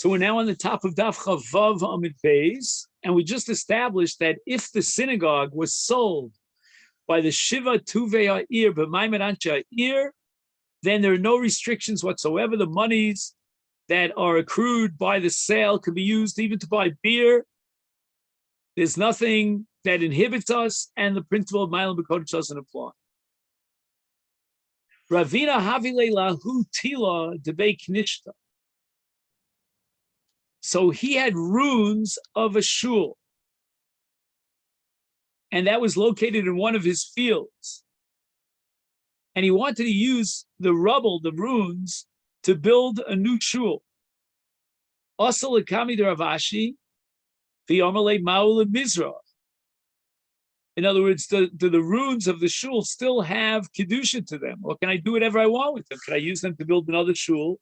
So we're now on the top of Daf Chavav Amid Beis, and we just established that if the synagogue was sold by the Shiva Tuvei Ha'ir b'Maimed Anshe Ha'ir, then there are no restrictions whatsoever. The monies that are accrued by the sale can be used even to buy beer. There's nothing that inhibits us, and the principle of Mailam B'Kodesh doesn't apply. Ravina Havile Lahu Tila Debei Knishta. So he had ruins of a shul, and that was located in one of his fields. And he wanted to use the rubble, the ruins, to build a new shul. Also, Lekami de Ravashi, V'Yomale Ma'ul Mizrah. In other words, do the ruins of the shul still have kedusha to them, or can I do whatever I want with them? Can I use them to build another shul,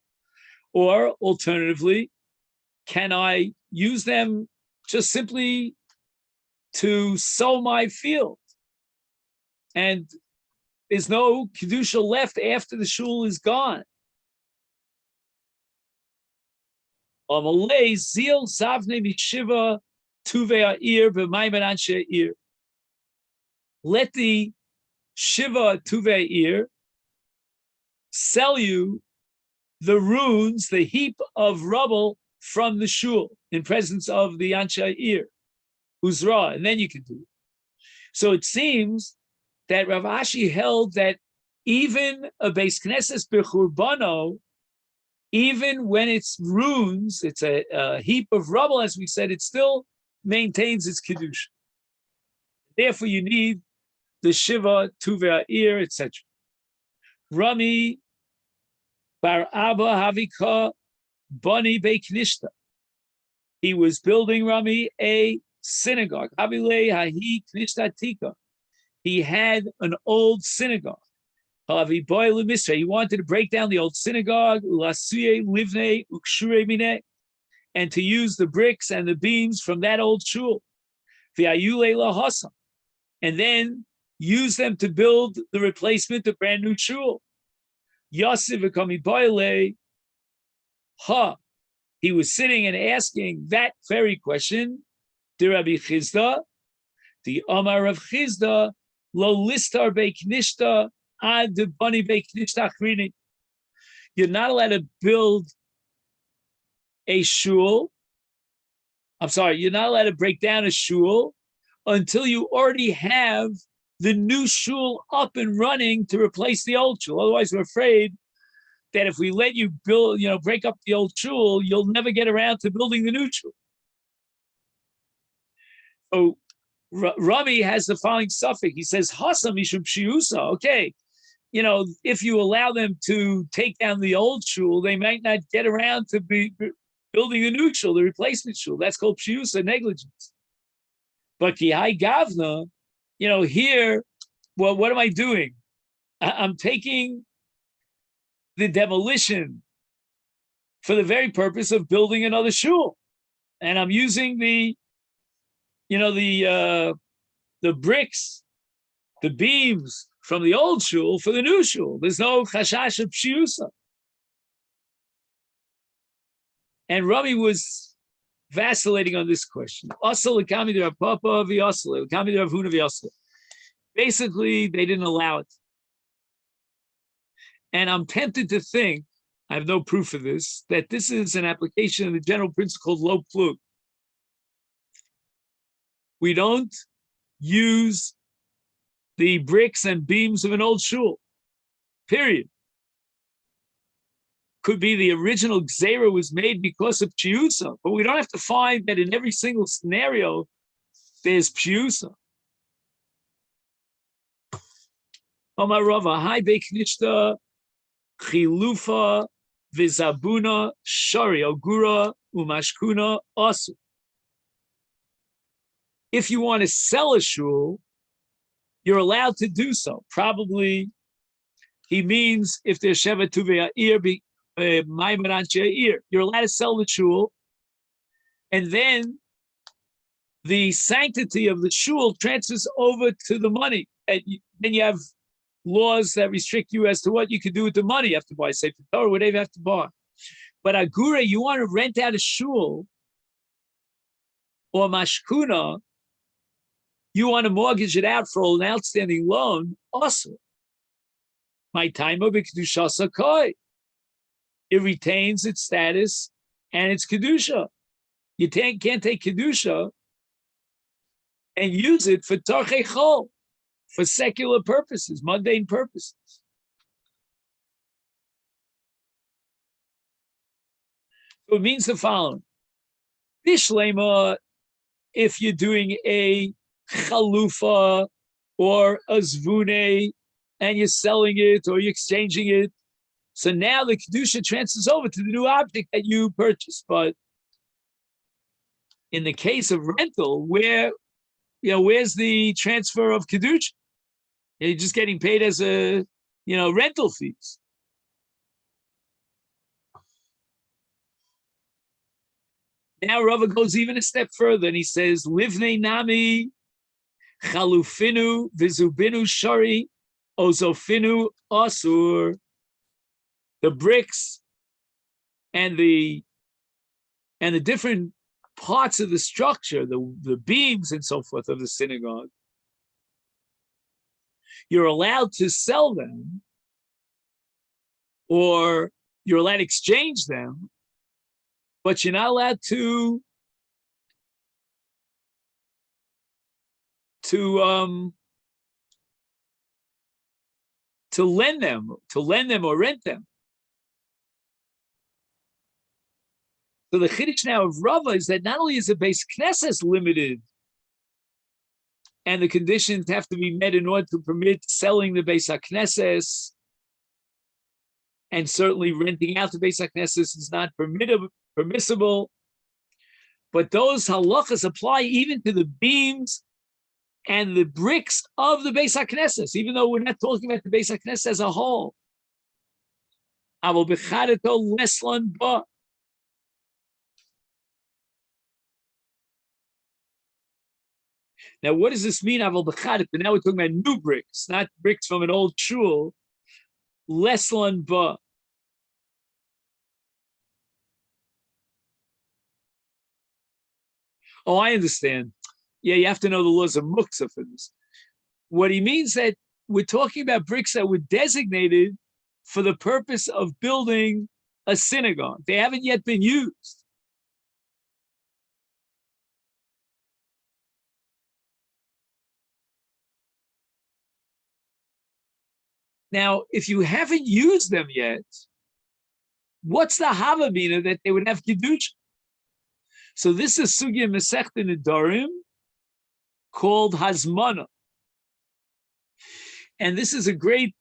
or alternatively, can I use them just simply to sow my field? And there's no kedusha left after the shul is gone. Amalei zil savne mishiva tuvei ha'ir b'maimed anshe ha'ir. Let the Shiva Tuvei Ir sell you the ruins, the heap of rubble from the shul in presence of the Anshe Ir, Uzra, and then you can do it. So it seems that Rav Ashi held that even a Beis Knesses B'churbano, even when it's ruins, it's a heap of rubble, as we said, it still maintains its Kiddush. Therefore, you need the Shiva, Tuvei Ir, etc. Rami Bar Abba Havika Bani Beiknishta. He was building, Rami, a synagogue. Havile Hahi Knishta Tika. He had an old synagogue. He wanted to break down the old synagogue, Ulasuye Livne Ukshure Mine, and to use the bricks and the beams from that old shul. V'ayule lahasam. And then use them to build the replacement of brand new shul. Yosef v'kami boile, he was sitting and asking that very question. The Rabbi Chizda, the Omar of Chizda, lo listar beiknishta ad de bani beiknishta achrini. You're not allowed to build a shul. You're not allowed to break down a shul until you already have the new shul up and running to replace the old shul. Otherwise, we're afraid that if we let you build, break up the old shul, you'll never get around to building the new shul. So Rami has the following suffix. He says, Hasam mishum shiusa. Okay, if you allow them to take down the old shul, they might not get around to be building the new shul, the replacement shul. That's called shiusa, negligence. But kihai gavna, here, well, what am I doing? I'm taking the demolition for the very purpose of building another shul, and I'm using the bricks, the beams from the old shul for the new shul. There's no chashash of pshiusa. And Rami was vacillating on this question. Basically, they didn't allow it. And I'm tempted to think, I have no proof of this, that this is an application of the general principle called lo plug. We don't use the bricks and beams of an old shul, period. Could be the original Gzeira was made because of Pshiusa, but we don't have to find that in every single scenario there's Pshiusa. Omar Rava, Hai Beiknishta, Chilufa, Vizabuna, Shari, Ogura, Umashkuna, Asu. If you want to sell a shul, you're allowed to do so. Probably he means if there's Sheva Tuvei Ha'ir, you're allowed to sell the shul, and then the sanctity of the shul transfers over to the money. And then you have laws that restrict you as to what you can do with the money. You have to buy Sefer Torah, whatever you have to buy. But agura, you want to rent out a shul or mashkuna, you want to mortgage it out for an outstanding loan, also. My time of kedusha koi. It retains its status and its kedusha. You can't take kedusha and use it for tarchei chol, for secular purposes, mundane purposes. So it means the following: Bishlema, if you're doing a chalufa or a zvune and you're selling it or you're exchanging it, so now the kedusha transfers over to the new object that you purchased. But in the case of rental, where's the transfer of kedusha? You're just getting paid as a rental fees. Now Rava goes even a step further and he says, Livnei nami chalufinu vizubinu shari ozofinu asur. The bricks and the different parts of the structure, the beams and so forth of the synagogue, you're allowed to sell them or you're allowed to exchange them, but you're not allowed to lend them or rent them. So the chiddush now of Rava is that not only is the Beis Knesset limited, and the conditions have to be met in order to permit selling the Beis HaKnesses, and certainly renting out the Beis HaKnesses is not permissible, but those halachas apply even to the beams and the bricks of the Beis HaKnesses, even though we're not talking about the Beis HaKnesses as a whole. Aval b'chadeto leslan ba. Now, what does this mean? Aval b'chadeto. Now we're talking about new bricks, not bricks from an old shul. Leslan ba. Oh, I understand. Yeah, you have to know the laws of muktzah for this. What he means that we're talking about bricks that were designated for the purpose of building a synagogue. They haven't yet been used. Now, if you haven't used them yet, what's the havamina that they would have kedusha? So this is sugya Masechet Nedarim called hazmana, and this is a great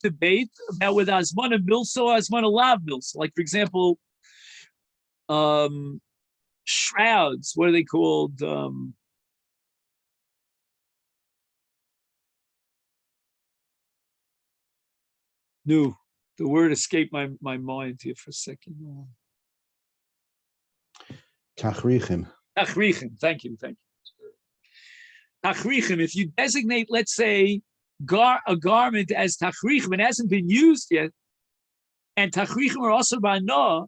debate about whether hazmana milso or hazmana lav milso. Like, for example, shrouds. What are they called? No, the word escaped my mind here for a second. Tachrichim. Tachrichim. Thank you. Tachrichim. If you designate, let's say, a garment as tachrichim, it hasn't been used yet, and tachrichim are also ba'ana,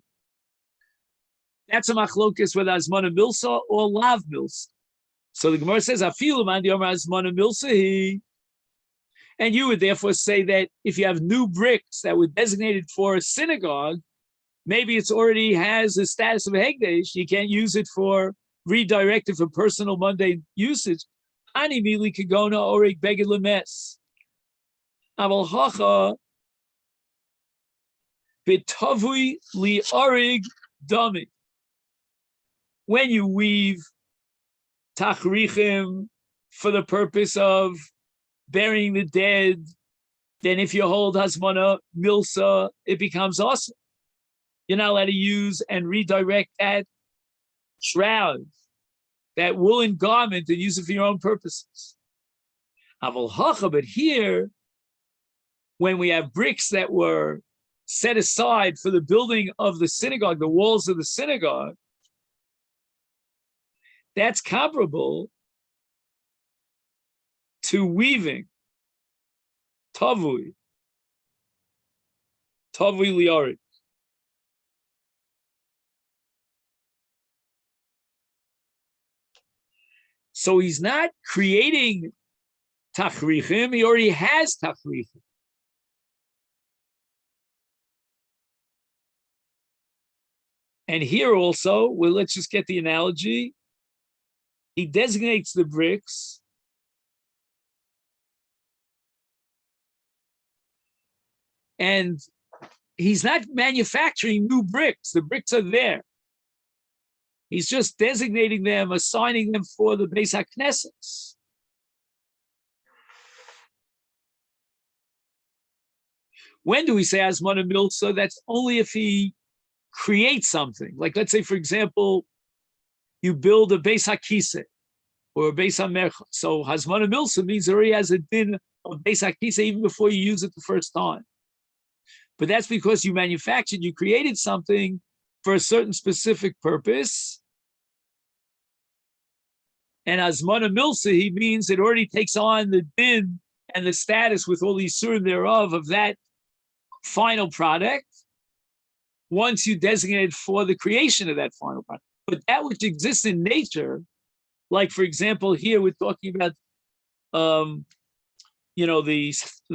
that's a machlokes whether hazmana milsa or lav milsa. So the Gemara says, afilu man di'omer hazmana milsa he. And you would therefore say that if you have new bricks that were designated for a synagogue, maybe it's already has the status of a hegdesh. You can't use it for redirected for personal mundane usage. Ani mili kagona orig beged lemes. Aval hacha bitavui li orig dami. When you weave tachrichim for the purpose of burying the dead, then if you hold hazmana milsa, it becomes awesome. You're not allowed to use and redirect that shroud, that woolen garment, and use it for your own purposes. Aval hacha, but here, when we have bricks that were set aside for the building of the synagogue, the walls of the synagogue, that's comparable to weaving tavui liarik. So he's not creating tachrichim, he already has tachrichim. And here also, well, let's just get the analogy. He designates the bricks. And he's not manufacturing new bricks. The bricks are there. He's just designating them, assigning them for the Beis HaKnesses. When do we say Azmana Milsa? That's only if he creates something. Like, let's say, for example, you build a Beis HaKiseh or a Beis HaMercha. So Hazmana Milsa means it already has a din of Beis HaKiseh even before you use it the first time. But that's because you manufactured, you created something for a certain specific purpose. And Azmana Milsa, he means it already takes on the din and the status with all the Yisurim thereof of that final product once you designate it for the creation of that final product. But that which exists in nature, like, for example, here we're talking about, the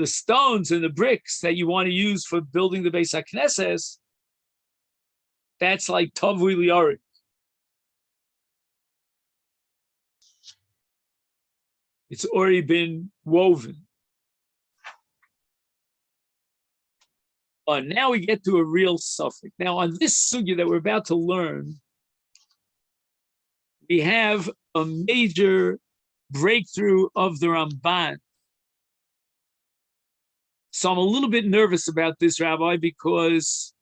stones and the bricks that you want to use for building the Beis HaKnesses, that's like Tavui Liarik. It's already been woven. Now we get to a real suffix. Now, on this sugya that we're about to learn, we have a major breakthrough of the Ramban. So I'm a little bit nervous about this, Rabbi, because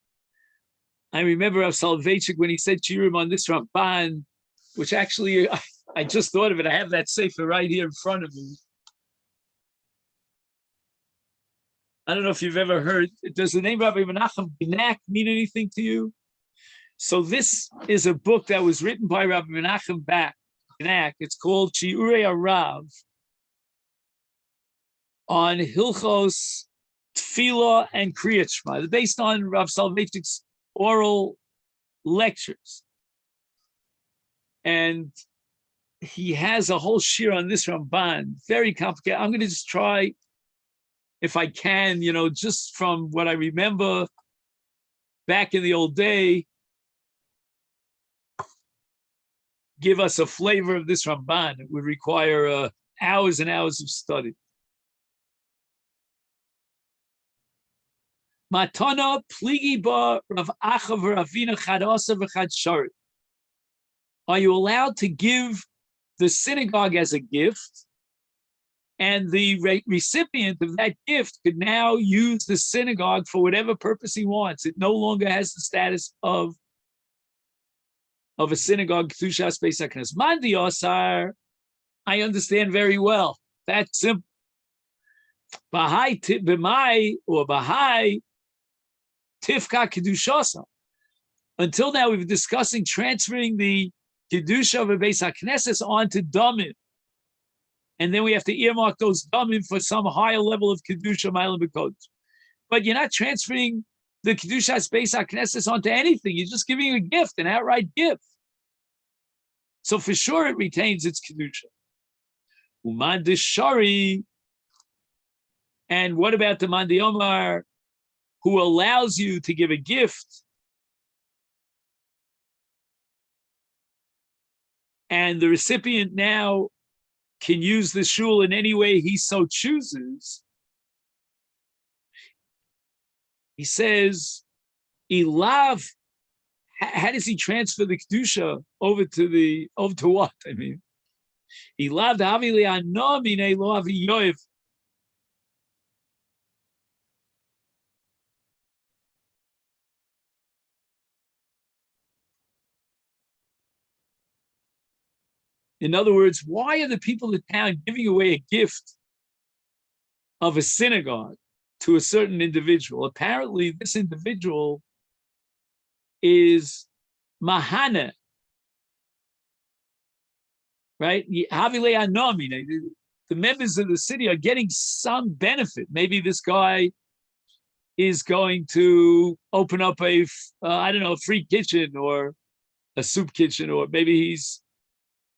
I remember Rav Soloveitchik when he said Shiurim on this Ramban, which actually I just thought of it. I have that sefer right here in front of me. I don't know if you've ever heard, does the name Rabbi Menachem Binak mean anything to you? So this is a book that was written by Rabbi Menachem Binak. It's called Shiurei Arav on Hilchos, Tefillah, and Kriyat Shema. They're based on Rav Soloveitchik's oral lectures. And he has a whole shir on this Ramban, very complicated. I'm going to just try, if I can, just from what I remember back in the old day, give us a flavor of this Ramban. It would require hours and hours of study. Matana pligi ba Rav Acha v'Ravina chadasa v'chad sharit. Are you allowed to give the synagogue as a gift? And the recipient of that gift could now use the synagogue for whatever purpose he wants. It no longer has the status of a synagogue. Kedushas Beis HaKnesses. Mandi Osar, I understand very well. That's simple. Bahai b'mai or Bahai tifka kedushasa. Until now, we've been discussing transferring the kedusha of a Beis HaKnesses onto damim. And then we have to earmark those damim for some higher level of kedusha, ma'alim b'kodesh. But you're not transferring the kedushas Beis HaKnesses onto anything. You're just giving a gift, an outright gift. So for sure, it retains its kedusha. Uman deshari. And what about the Mandi Omar, who allows you to give a gift? And the recipient now can use the shul in any way he so chooses. He says, Ilav, how does he transfer the kedusha over to what? I mean, Ilav da'avi li'anomine lo avi yoev. In other words, why are the people in town giving away a gift of a synagogue to a certain individual? Apparently, this individual is Mahana, right? The members of the city are getting some benefit. Maybe this guy is going to open up a free kitchen or a soup kitchen, or maybe he's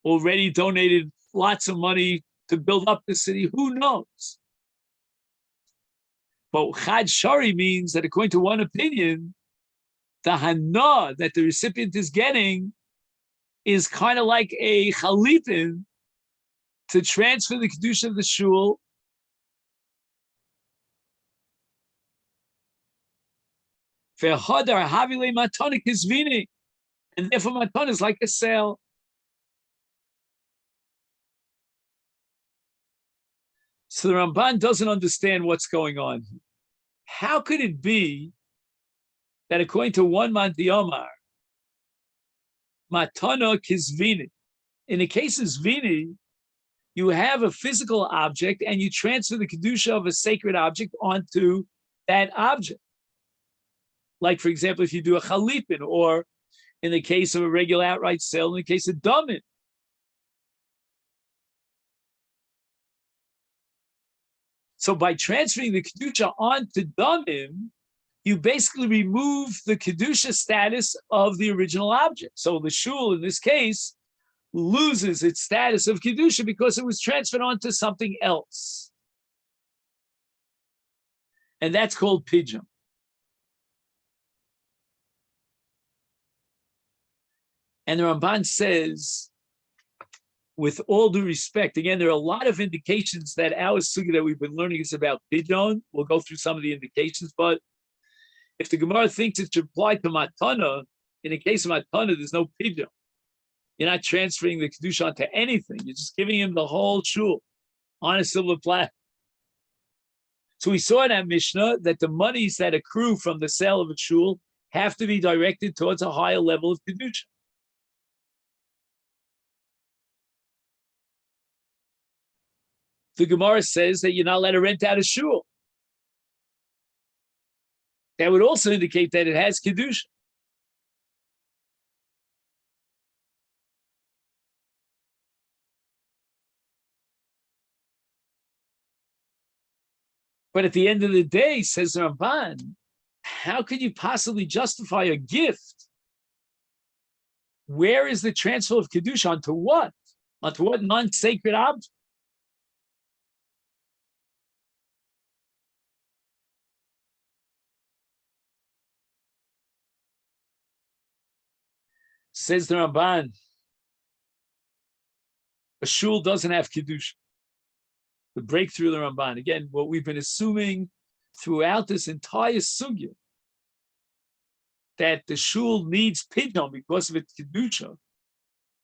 already donated lots of money to build up the city. Who knows? But Chad Shari means that according to one opinion, the hana that the recipient is getting is kind of like a chalipin to transfer the kedusha of the shul V'hodar havile matana kizvini, and therefore matana is like a sale. So the Ramban doesn't understand what's going on. How could it be that according to one man Diomar, matana kizvini, in the case of zvini, you have a physical object and you transfer the kedusha of a sacred object onto that object. Like, for example, if you do a chalipin, or in the case of a regular outright sale, in the case of damin. So by transferring the kedusha onto damin, you basically remove the kedusha status of the original object. So the shul, in this case, loses its status of kedusha because it was transferred onto something else, and that's called pidyon. And the Ramban says, with all due respect, again, there are a lot of indications that our sugya that we've been learning is about pidyon. We'll go through some of the indications, but if the Gemara thinks it should apply to matana, in the case of matana, there's no pidyon. You're not transferring the kedusha onto anything. You're just giving him the whole shul on a silver platter. So we saw in that Mishnah that the monies that accrue from the sale of a shul have to be directed towards a higher level of kedusha. The Gemara says that you're not allowed to rent out a shul. That would also indicate that it has kedusha. But at the end of the day, says Ramban, how could you possibly justify a gift? Where is the transfer of kedusha onto what? Onto what non-sacred object? Says the Ramban, a shul doesn't have kedusha. The breakthrough of the Ramban. Again, what we've been assuming throughout this entire sugya, that the shul needs pidyon because of its kedusha,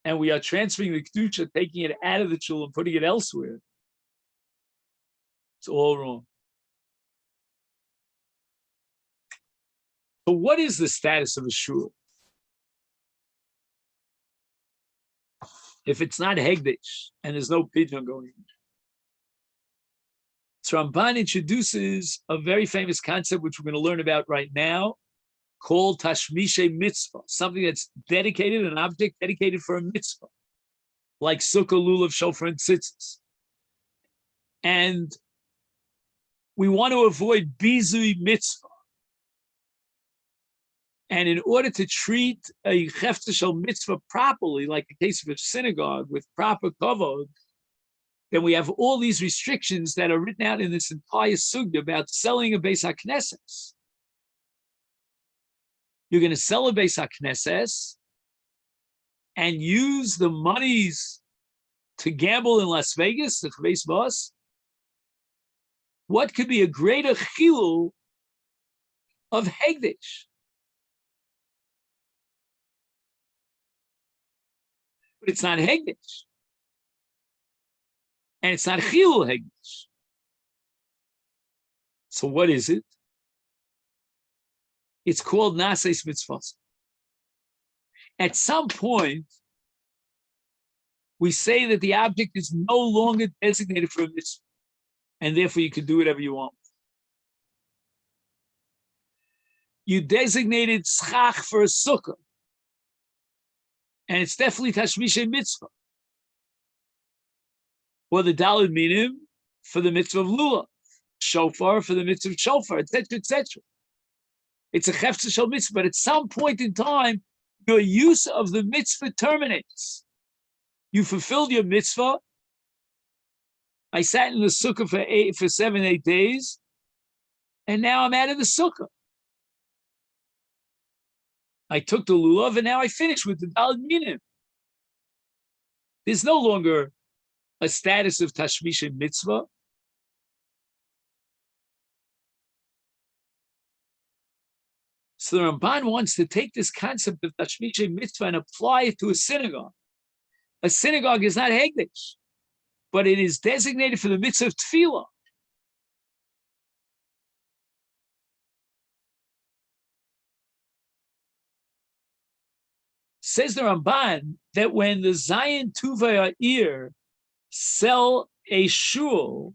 and we are transferring the kedusha, taking it out of the shul and putting it elsewhere. It's all wrong. So what is the status of a shul? If it's not hegdish and there's no pidyon going in. So Ramban introduces a very famous concept, which we're going to learn about right now, called tashmishe mitzvah, something that's dedicated, an object dedicated for a mitzvah, like sukkah, lulav, shofar, and tzitzis. And we want to avoid bizui mitzvah. And in order to treat a hefta shel mitzvah properly, like the case of a synagogue with proper kavod, then we have all these restrictions that are written out in this entire sugya about selling a Beis HaKnesses. You're going to sell a Beis HaKnesses and use the monies to gamble in Las Vegas, the Beis Boss. What could be a greater chilul of hegdish? But it's not hegdish. And it's not chilul hegdish. So what is it? It's called naseis mitzvos. At some point, we say that the object is no longer designated for a mitzvah, and therefore you can do whatever you want. You designated schach for a sukkah, and it's definitely tashmishe mitzvah. Or the daled minim for the mitzvah of lulav, shofar for the mitzvah of shofar, etc., etc. It's a hefta shel mitzvah, but at some point in time, your use of the mitzvah terminates. You fulfilled your mitzvah, I sat in the sukkah for 7-8 days, and now I'm out of the sukkah. I took the lulav, and now I finished with the daled minim. There's no longer a status of tashmish and mitzvah. So the Ramban wants to take this concept of tashmish and mitzvah and apply it to a synagogue. A synagogue is not hegdesh, but it is designated for the mitzvah of tefillah. Says the Ramban that when the Zion Tuvei Ha'ir sell a shul,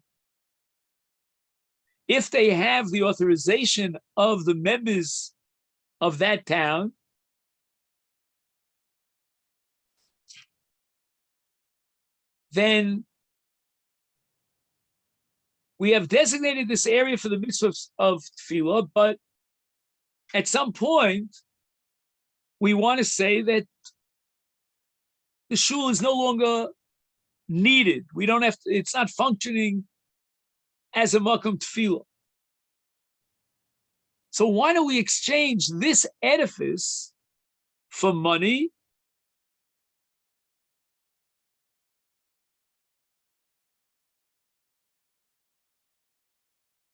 if they have the authorization of the members of that town, then we have designated this area for the mitzvah of tefillah, but at some point, we want to say that the shul is no longer needed. We don't have to, it's not functioning as a makom tefillah. So why don't we exchange this edifice for money?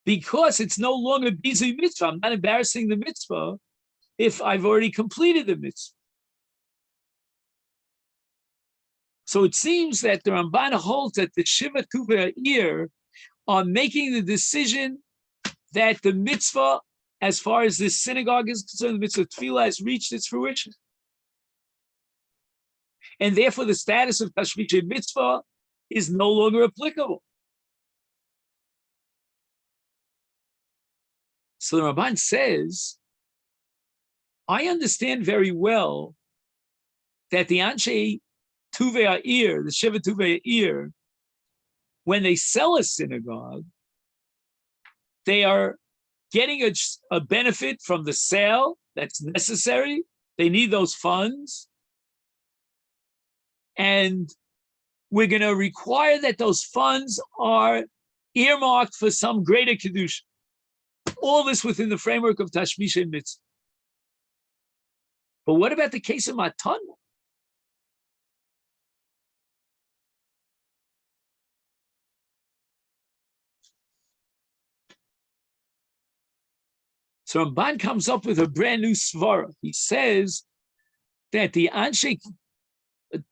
Because it's no longer busy mitzvah. I'm not embarrassing the mitzvah if I've already completed the mitzvah. So it seems that the Ramban holds that the Shiva Tuvei Ha'ir are making the decision that the mitzvah, as far as this synagogue is concerned, the mitzvah of tefillah has reached its fruition. And therefore the status of tashmish mitzvah is no longer applicable. So the Ramban says, I understand very well that the Anshe Tuvei Ha'ir, the Shiva Tuvei Ha'ir, when they sell a synagogue, they are getting a benefit from the sale that's necessary. They need those funds. And we're going to require that those funds are earmarked for some greater kedusha. All this within the framework of tashmish and mitzvah. But what about the case of matana? So Ramban comes up with a brand new svara. He says that the Anshe,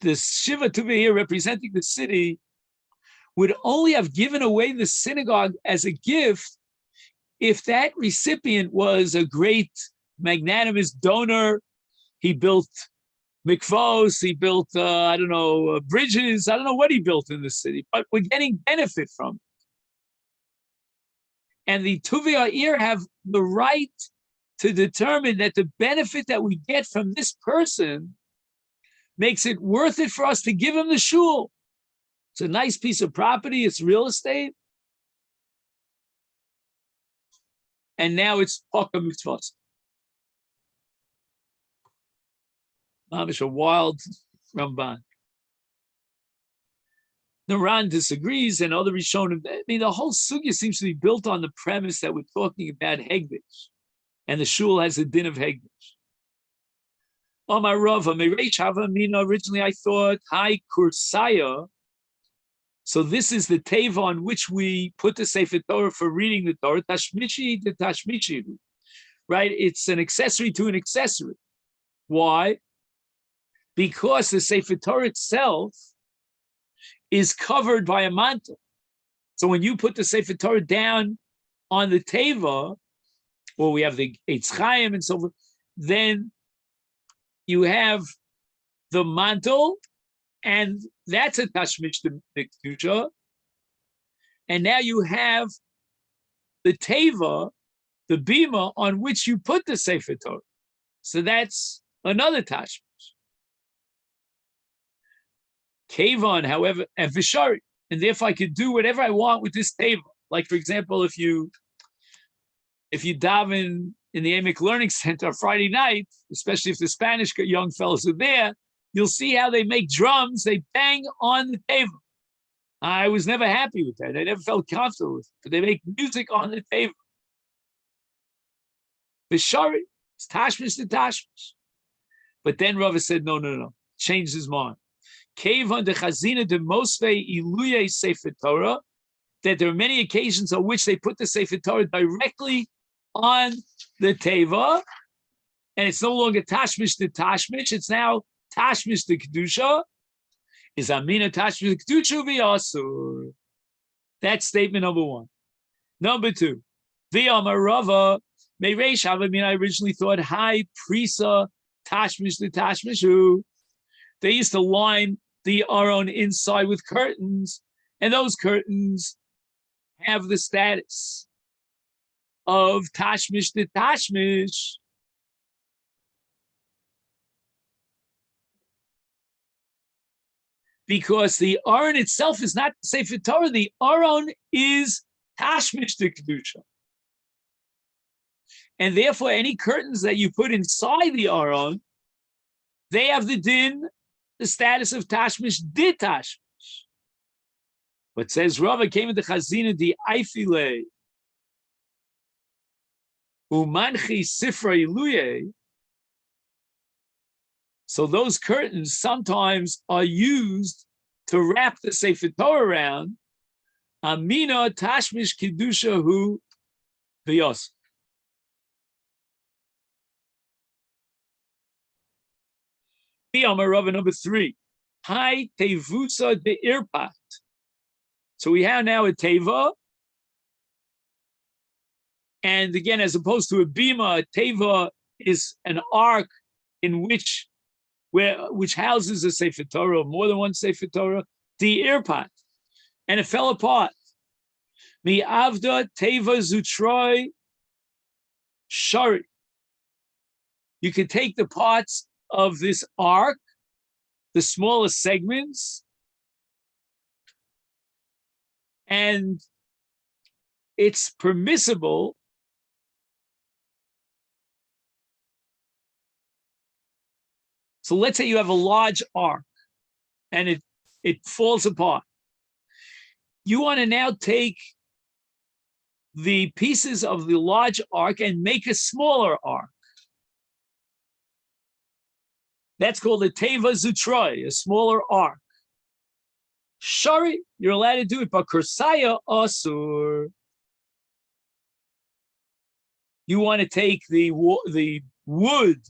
the Shiva Tuvei Ha'ir representing the city, would only have given away the synagogue as a gift if that recipient was a great magnanimous donor. He built mikvos, he built, bridges. I don't know what he built in the city, but we're getting benefit from it. And the Tuvei Ha'ir have the right to determine that the benefit that we get from this person makes it worth it for us to give him the shul. It's a nice piece of property, it's real estate. And now it's Paka Mitzvot. Mamish, a wild Ramban. The Ran disagrees, and other Rishonim. I mean, the whole sugya seems to be built on the premise that we're talking about Hegdish, and the shul has a din of Hegdish. Omar Rava, Mereish Hava Mina, originally I thought, Hai Kursaya. So this is the teva on which we put the Sefer Torah for reading the Torah, Tashmishi to Tashmishi, right? It's an accessory to an accessory. Why? Because the Sefer Torah itself is covered by a mantle. So when you put the Sefer Torah down on the teva, or we have the Eitz Chaim and so forth, then you have the mantle, and that's a tashmish to kedusha. And now you have the teva, the bima on which you put the Sefer Torah. So that's another tashmish. Kavon, however, and vishari, and therefore I could do whatever I want with this teva. Like, for example, if you daven in the Amic Learning Center Friday night, especially if the Spanish young fellows are there, you'll see how they make drums, they bang on the teva. I was never happy with that. I never felt comfortable with it. But they make music on the table. Bishari, it's tashmish to tashmish. But then Rava said, no. Changed his mind. Kevan de chazina de mosve iluye sefer Torah, that there are many occasions on which they put the sefer Torah directly on the teva, and it's no longer tashmish to tashmish, it's now tashmish to kedusha. Is amina tashmish to kedusha v'yasur. That's statement number one. Number two, v'yamar Rava meireish havamina. I originally thought hi prisa tashmish to tashmishu. They used to line the aron inside with curtains, and those curtains have the status of tashmish to tashmish. Because the aron itself is not Sefer Torah, the aron is tashmish to kedusha. And therefore, any curtains that you put inside the aron, they have the din, the status of tashmish di tashmish. But says Rava came into chazina di aifile umanchi sifra iluye. So those curtains sometimes are used to wrap the Sefer Torah around. Amina tashmish kedusha hu v'yos. Rava number 3. Hi tevusa de irpat. So we have now a teva, and again, as opposed to a bima, a teva is an ark in which houses a Sefer Torah, more than one Sefer Torah, the irpat, and it fell apart. Mi avda teva zutroi shari. You can take the parts of this ark, the smallest segments, and it's permissible So let's say you have a large ark and it falls apart. You want to now take the pieces of the large ark and make a smaller ark. That's called a teva zutroi, a smaller ark. Shari, you're allowed to do it, but kursaya asur. You want to take the wood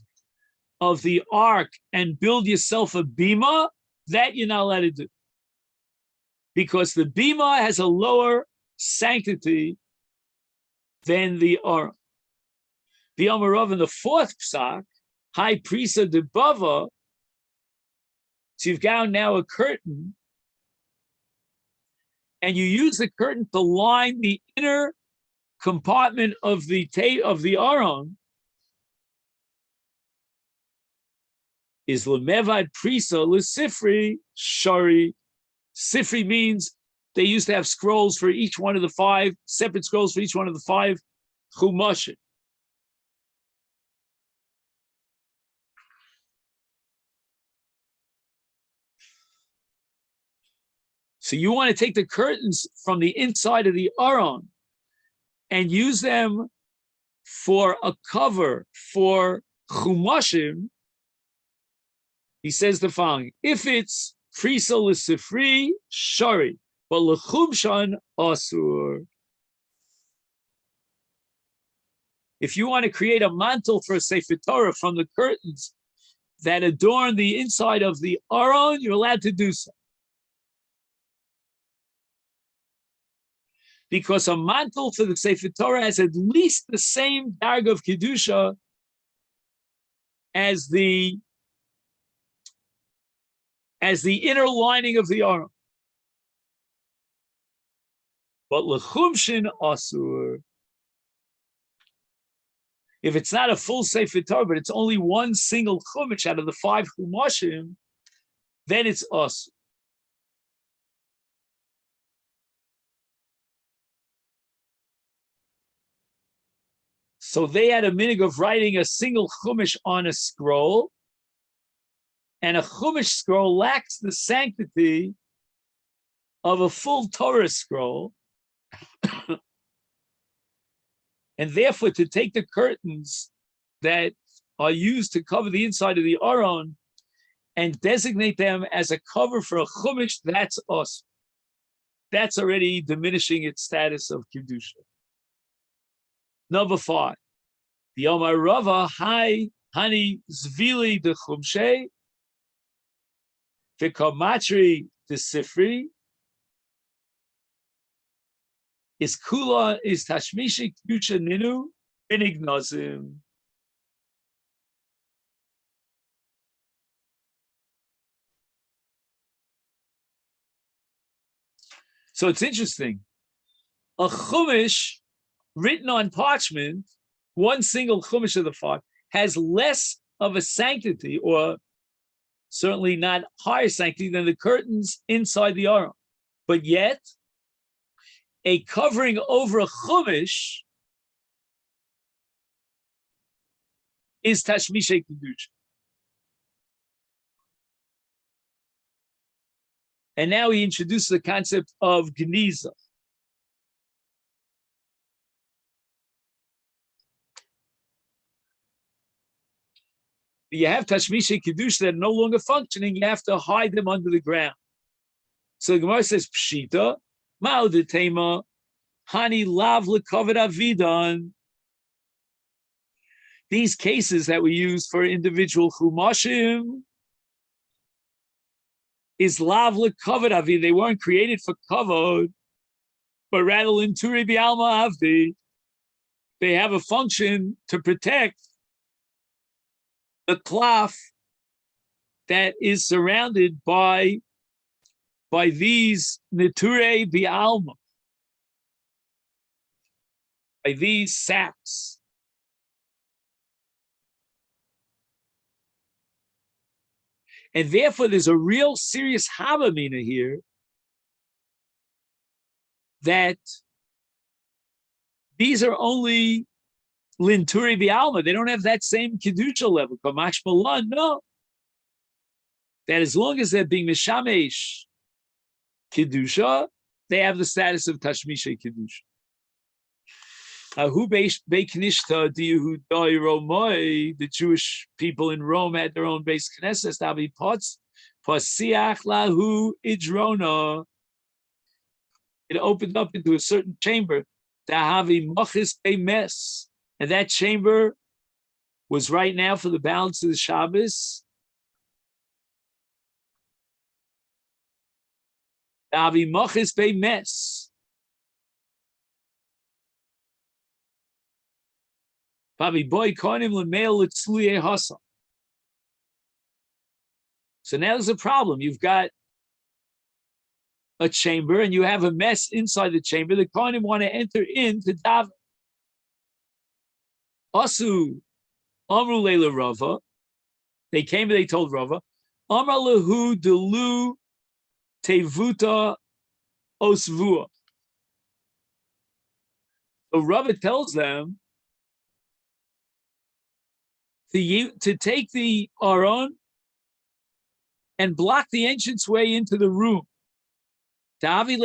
of the ark and build yourself a bima, that you're not allowed to do. Because the bima has a lower sanctity than the aron. The Amarav in the 4th psak, high prisa de bava, so you've got now a curtain, and you use the curtain to line the inner compartment of the aron, is lemevad prisa l'sifri shari. Sifri means they used to have scrolls for each one of the 5, separate scrolls for each one of the 5 chumashim. So you want to take the curtains from the inside of the aron and use them for a cover for chumashim. He says the following: if it's prisa l'sifri shari, but l'chumshan asur. If you want to create a mantle for a Sefer Torah from the curtains that adorn the inside of the aron, you're allowed to do so. Because a mantle for the Sefer Torah has at least the same darg of kedusha as the inner lining of the aron. But l'chumshin asur. If it's not a full Sefer Torah, but it's only one single chumash out of the 5 chumashim, then it's asur. So they had a minig of writing a single chumash on a scroll, and a chumash scroll lacks the sanctity of a full Torah scroll, and therefore to take the curtains that are used to cover the inside of the Aron and designate them as a cover for a chumash, that's us. That's already diminishing its status of Kedusha. Number 5. The Omar Rava, Hai, Hani, Zvili, de Chumshe, V'Kamatri, de Sifri, is Kula, is Tashmishi, Kedusha Ninu, Binignozim. So it's interesting. A chumash written on parchment, one single chumash of the 5, has less of a sanctity, or certainly not higher sanctity, than the curtains inside the Aron. But yet, a covering over a chumash is tashmishay kedusha. And now he introduces the concept of geniza. You have tashmishay kedusha that are no longer functioning. You have to hide them under the ground. So the Gemara says pshita ma'odetema hani lav lekavod avidan. These cases that we use for individual chumashim is lav lekavod avi. They weren't created for kavod, but rather linturi bi'alma avdi. They have a function to protect the cloth that is surrounded by these neture bi'alma, by these sacks. And therefore, there's a real serious havamina here that these are only linturi bi'alma. They don't have that same kedusha level. Kamash malan, no. That as long as they're being mishamesh kedusha, they have the status of tashmishay kedusha. The Jewish people in Rome had their own base knesses. It opened up into a certain chamber. And that chamber was right now for the balance of the Shabbos. So now there's a problem. You've got a chamber and you have a mess inside the chamber. The Kohanim want to enter in to daven. Asu Amru Leila Rava. They came and they told Rava, Amar Lahu Delu Tevuta Osvua. So Rava tells them to take the Aron and block the entranceway into the room. Right,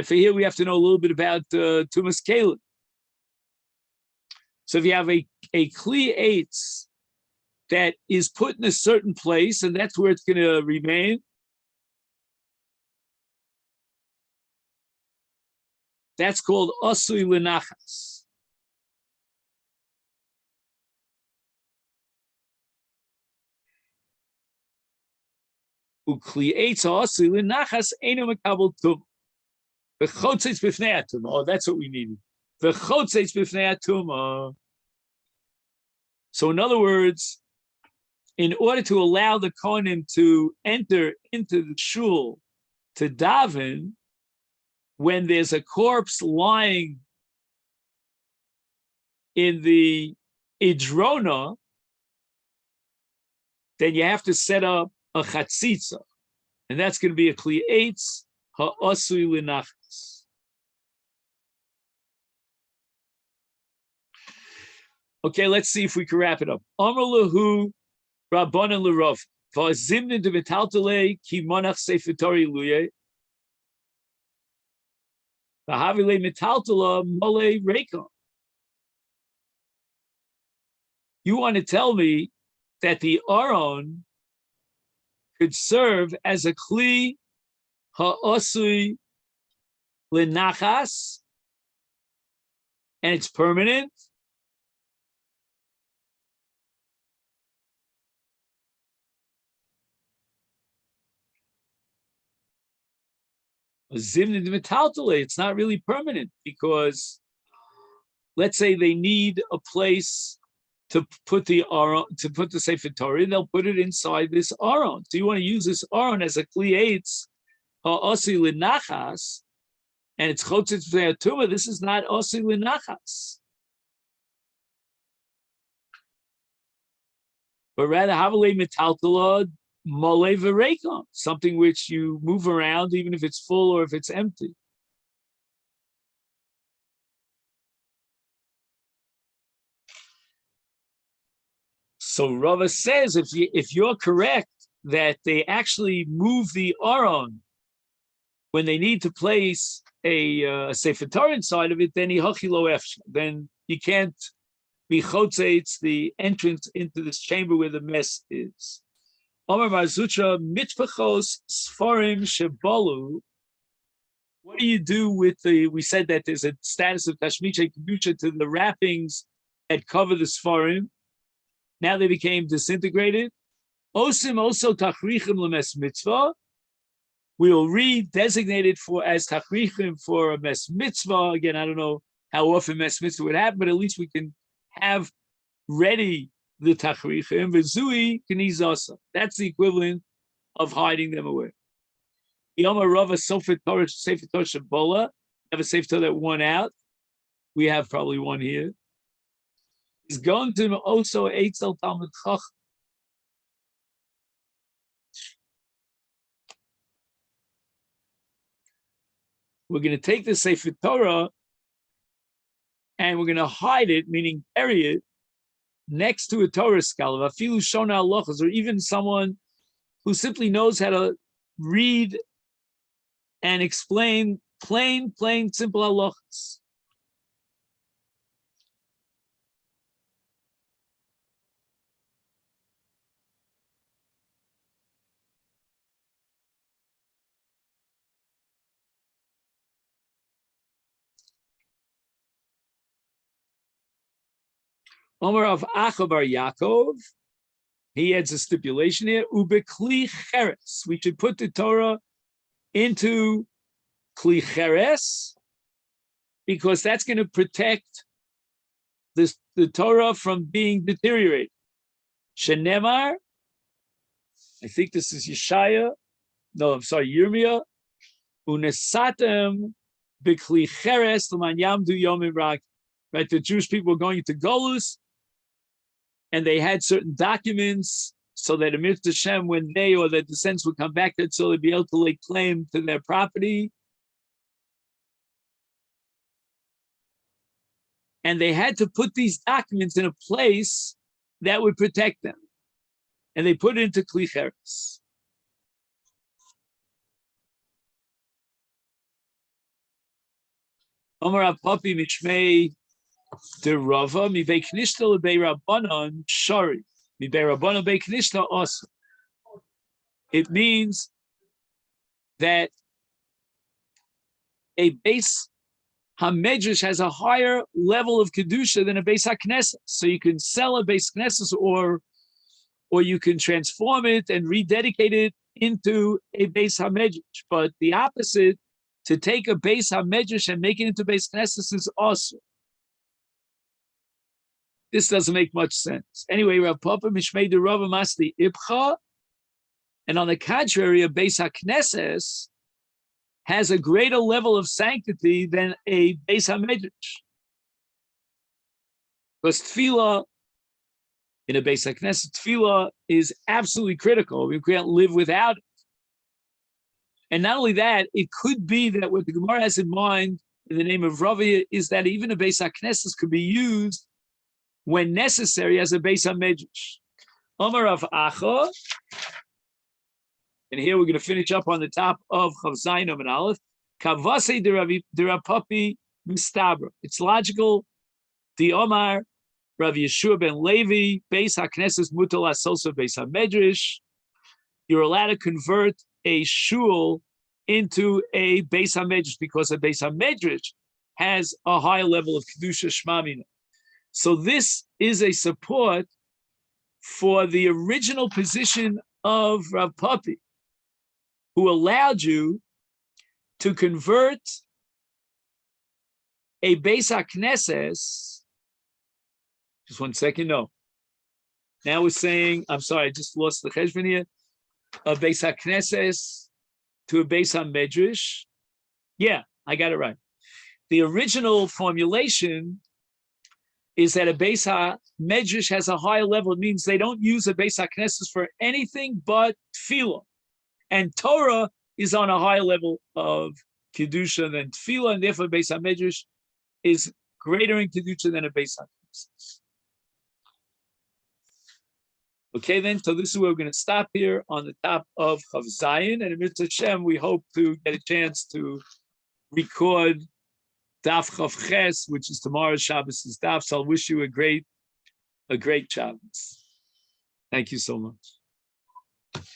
for here we have to know a little bit about Tumas Kalin. So if you have a kli eitz that is put in a certain place, and that's where it's going to remain, that's called asui lenachas. Ukli eitz asui lenachas eino mekabel tum. V'chotzeitz b'fnei atum. Oh, that's what we needed. V'chotzeitz b'fnei atum. So in other words, in order to allow the Kohanim to enter into the shul to daven, when there's a corpse lying in the idrona, then you have to set up a chatzitza, and that's going to be a kli eitz ha'asui l'nachas. Okay, let's see if we can wrap it up. Amar lahu Rabbanan l'Rav. V'azimnin de metaltale ki monach sefer Torah luye. V'havile metaltala mole reikon. You want to tell me that the Aron could serve as a kli ha'osui lenachas, and it's permanent? It's not really permanent, because let's say they need a place to put the Aron, to put the Sefer Torah, they'll put it inside this Aron. So you want to use this Aron as a kli eitz ha'osi lenachas, and it's chotzitz v'atuma. This is not osi lenachas, but rather havale metaltala mole v'reikon, something which you move around even if it's full or if it's empty. So Rava says, if you're correct that they actually move the Aron when they need to place a Sefer Torah inside of it, then then you can't be chotzeitz the entrance into this chamber where the mess is. Omer Marzutra mitpachos sforim shebalu. What do you do with we said that there's a status of tashmiche kedusha to the wrappings that cover the sforim. Now they became disintegrated. Osim also tachrichim lemes mitzvah. We will redesignate it as tachrichim for a mes mitzvah. Again, I don't know how often mes mitzvah would happen, but at least we can have ready the tachrichim. V'zui knizasa. That's the equivalent of hiding them away. Yoma Rava Sefer Torah Shabola. Have a Sefer Torah that won out. We have probably one here. Is going to also Eitzel Talmud Chacham. We're going to take the Sefer Torah and we're going to hide it, meaning bury it, next to a Torah scholar, afilu shona halachos, or even someone who simply knows how to read and explain plain, simple halachos. Omer of Achabar Yaakov, he adds a stipulation here, ubekli cheres. We should put the Torah into kli cheres, because that's going to protect the Torah from being deteriorated. Shenemar, I think this is Yeshaya, no, I'm sorry, Yirmiyah, unesatem bekli cheres l'man yamdu Yomi rak. Right, the Jewish people were going into Golus, and they had certain documents so that Amir Hashem, when they or their descendants would come back, so they'd be able to lay claim to their property. And they had to put these documents in a place that would protect them. And they put it into Kli Cheres. Omar Apapi Mishmei de Rava mi bei knishta le bei Rabbanon shari mi bei Rabbanon bei knishta also. It means that a base hamedrash has a higher level of kedusha than a base haknesses. So you can sell a base knesses, or you can transform it and rededicate it into a base hamedrash. But the opposite, to take a base hamedrash and make it into base knesses, is also. This doesn't make much sense. Anyway, Rav Papa Mishmei de Rava Masli Ibcha, and on the contrary, a Beis HaKnesses has a greater level of sanctity than a Beis HaMedrash. Because Tefillah, in a Beis HaKnesses, Tefillah is absolutely critical. We can't live without it. And not only that, it could be that what the Gemara has in mind in the name of Ravi is that even a Beis HaKnesses could be used when necessary as a Beis HaMedrash. Omar of Acha. And here we're going to finish up on the top of Chav Zayin and Aleph. Kavase derapapi mistabra. It's logical. The Omar, Rav Yeshua ben Levi, Beis HaKnesses mutal asosa Beis HaMedrash. You're allowed to convert a shul into a Beis HaMedrash because a Beis HaMedrash has a higher level of Kedusha Shmamina. So this is a support for the original position of Rav Papi, who allowed you to convert a Beis HaKnesses. Just 1 second, no. Now we're saying, I'm sorry, I just lost the cheshbon here. A Beis HaKnesses to a Beis HaMedrash. Yeah, I got it right. The original formulation is that a Beis HaMedrash has a higher level. It means they don't use a Beis HaKnesses for anything but tefillah. And Torah is on a higher level of Kedusha than tefillah, and therefore Beis HaMedrash is greater in Kedusha than a Beis HaKnesses. Okay, then, so this is where we're going to stop here on the top of Chav Zayin, and in Mitzvah Hashem, we hope to get a chance to record Daf Chav Ches, which is tomorrow's Shabbos' Daf. So I'll wish you a great Shabbos. Thank you so much.